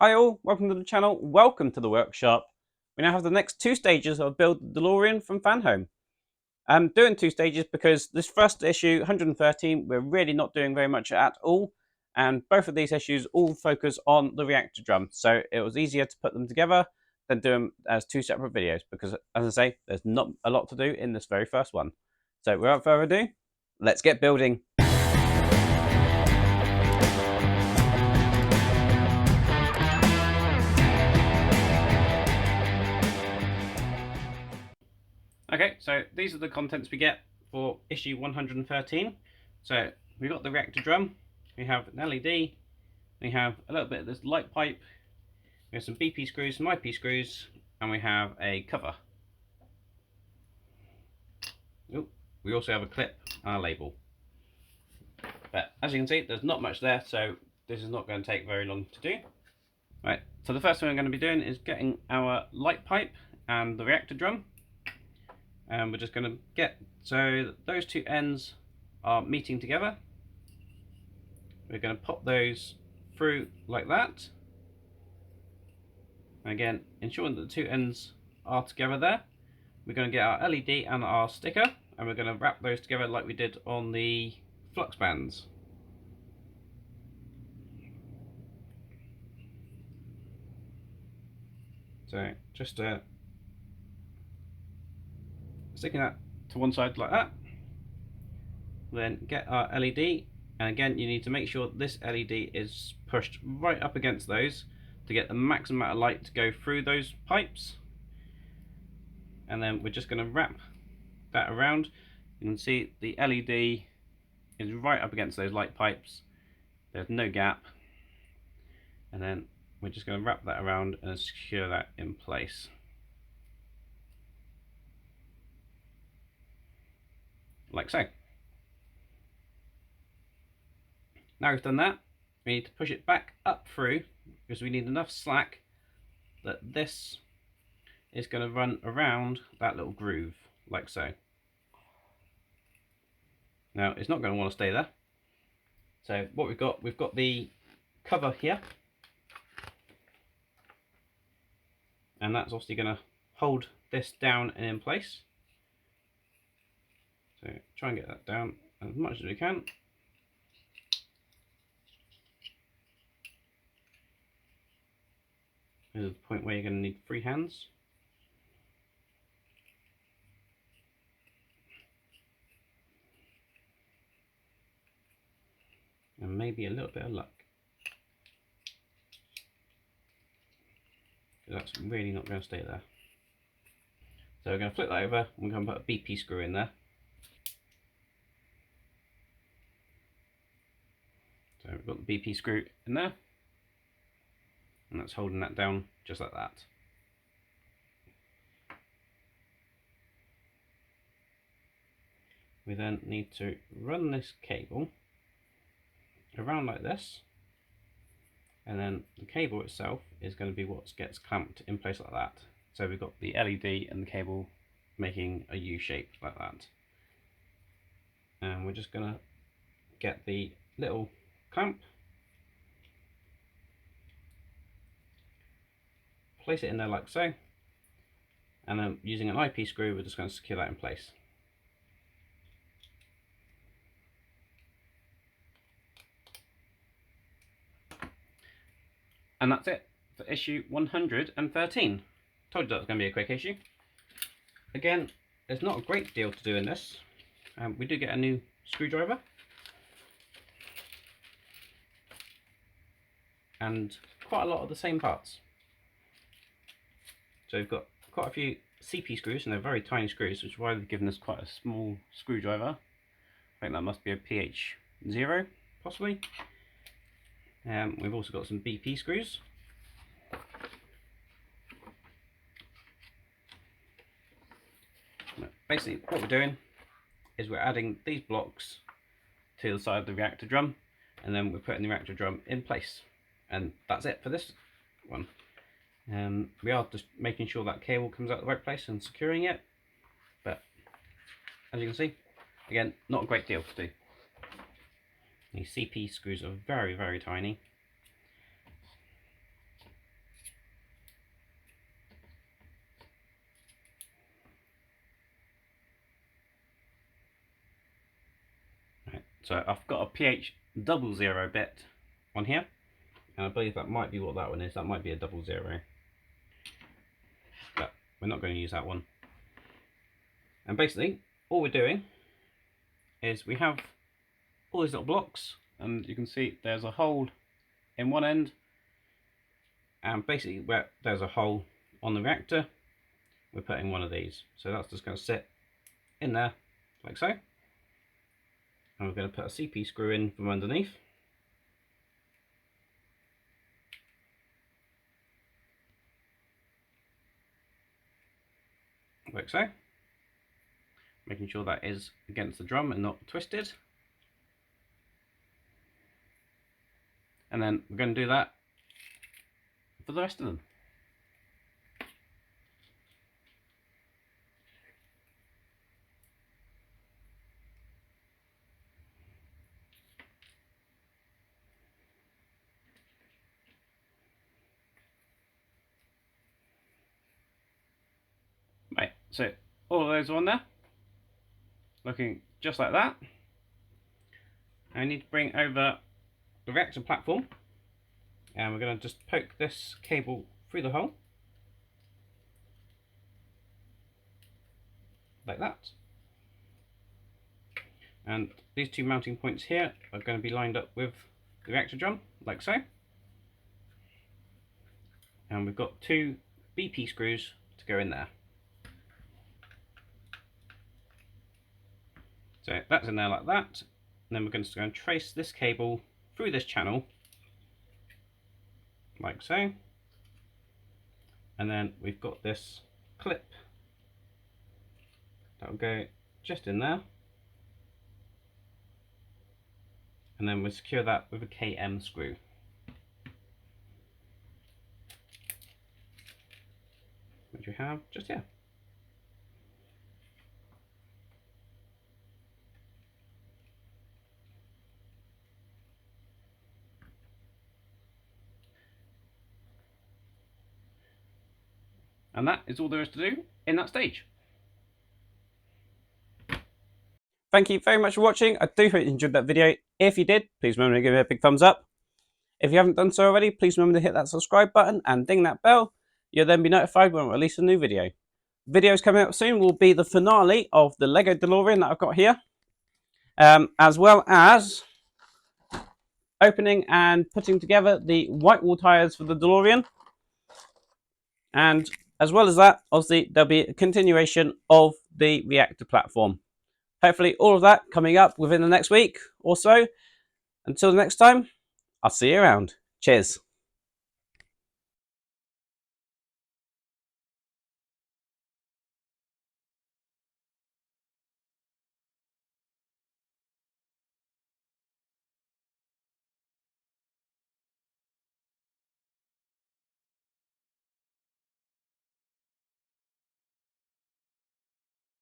Hi all, welcome to the channel, welcome to the workshop. We now have the next two stages of Build the DeLorean from Fan Home. I'm doing two stages because this first issue, 113, we're really not doing very much at all. And both of these issues all focus on the reactor drum. So it was easier to put them together than do them as two separate videos because, as I say, there's not a lot to do in this very first one. So without further ado, let's get building. Okay, so these are the contents we get for issue 113. So we've got the reactor drum, we have an LED, we have a little bit of this light pipe, we have some BP screws, some IP screws, and we have a cover. Ooh, we also have a clip and a label. But as you can see, there's not much there, so this is not going to take very long to do. Right, so the first thing I'm going to be doing is getting our light pipe and the reactor drum. And we're just going to get, so those two ends are meeting together. We're going to pop those through like that. And again, ensuring that the two ends are together there. We're going to get our LED and our sticker, and we're going to wrap those together like we did on the flux bands. So just sticking that to one side like that. Then get our LED, and again you need to make sure this LED is pushed right up against those to get the maximum amount of light to go through those pipes. And then we're just going to wrap that around. You can see the LED is right up against those light pipes, there's no gap, and then we're just going to wrap that around and secure that in place. Like so. Now we've done that, we need to push it back up through because we need enough slack that this is going to run around that little groove, like so. Now it's not going to want to stay there. So what we've got the cover here, and that's obviously going to hold this down and in place. So try and get that down as much as we can. This is the point where you're going to need free hands. And maybe a little bit of luck. That's really not going to stay there. So we're going to flip that over and we're going to put a BP screw in there. So we've got the BP screw in there, and that's holding that down just like that. We then need to run this cable around like this, and then the cable itself is going to be what gets clamped in place like that. So we've got the LED and the cable making a U shape like that. And we're just going to get the little clamp, place it in there like so, and then using an IP screw we're just going to secure that in place. And that's it for issue 113. Told you that was going to be a quick issue. Again, there's not a great deal to do in this. We do get a new screwdriver. And quite a lot of the same parts. So we've got quite a few CP screws, and they're very tiny screws, which is why they've given us quite a small screwdriver. I think that must be a PH0, possibly. We've also got some BP screws. Basically what we're doing is we're adding these blocks to the side of the reactor drum, and then we're putting the reactor drum in place. And that's it for this one. We are just making sure that cable comes out the right place and securing it, but as you can see, again, not a great deal to do. These CP screws are very, very tiny. So I've got a pH00 bit on here, and I believe that might be what that one is. That might be a 00, but we're not going to use that one. And basically all we're doing is we have all these little blocks, and you can see there's a hole in one end, and basically where there's a hole on the reactor, we're putting one of these. So that's just going to sit in there like so, and we're going to put a CP screw in from underneath. Like so, making sure that is against the drum and not twisted. And then we're going to do that for the rest of them. Right, so all of those are on there, looking just like that. I need to bring over the reactor platform, and we're going to just poke this cable through the hole, like that. And these two mounting points here are going to be lined up with the reactor drum, like so. And we've got two BP screws to go in there. So that's in there like that. And then we're going to go and trace this cable through this channel, like so. And then we've got this clip that will go just in there. And then we'll secure that with a KM screw. Which we have just here. And that is all there is to do in that stage. Thank you very much for watching. I do hope you enjoyed that video. If you did, please remember to give it a big thumbs up. If you haven't done so already, please remember to hit that subscribe button and ding that bell. You'll then be notified when I release a new video. Videos coming up soon will be the finale of the Lego DeLorean that I've got here, as well as opening and putting together the white wall tyres for the DeLorean. And as well as that, obviously, there'll be a continuation of the reactor platform. Hopefully all of that coming up within the next week or so. Until the next time, I'll see you around. Cheers.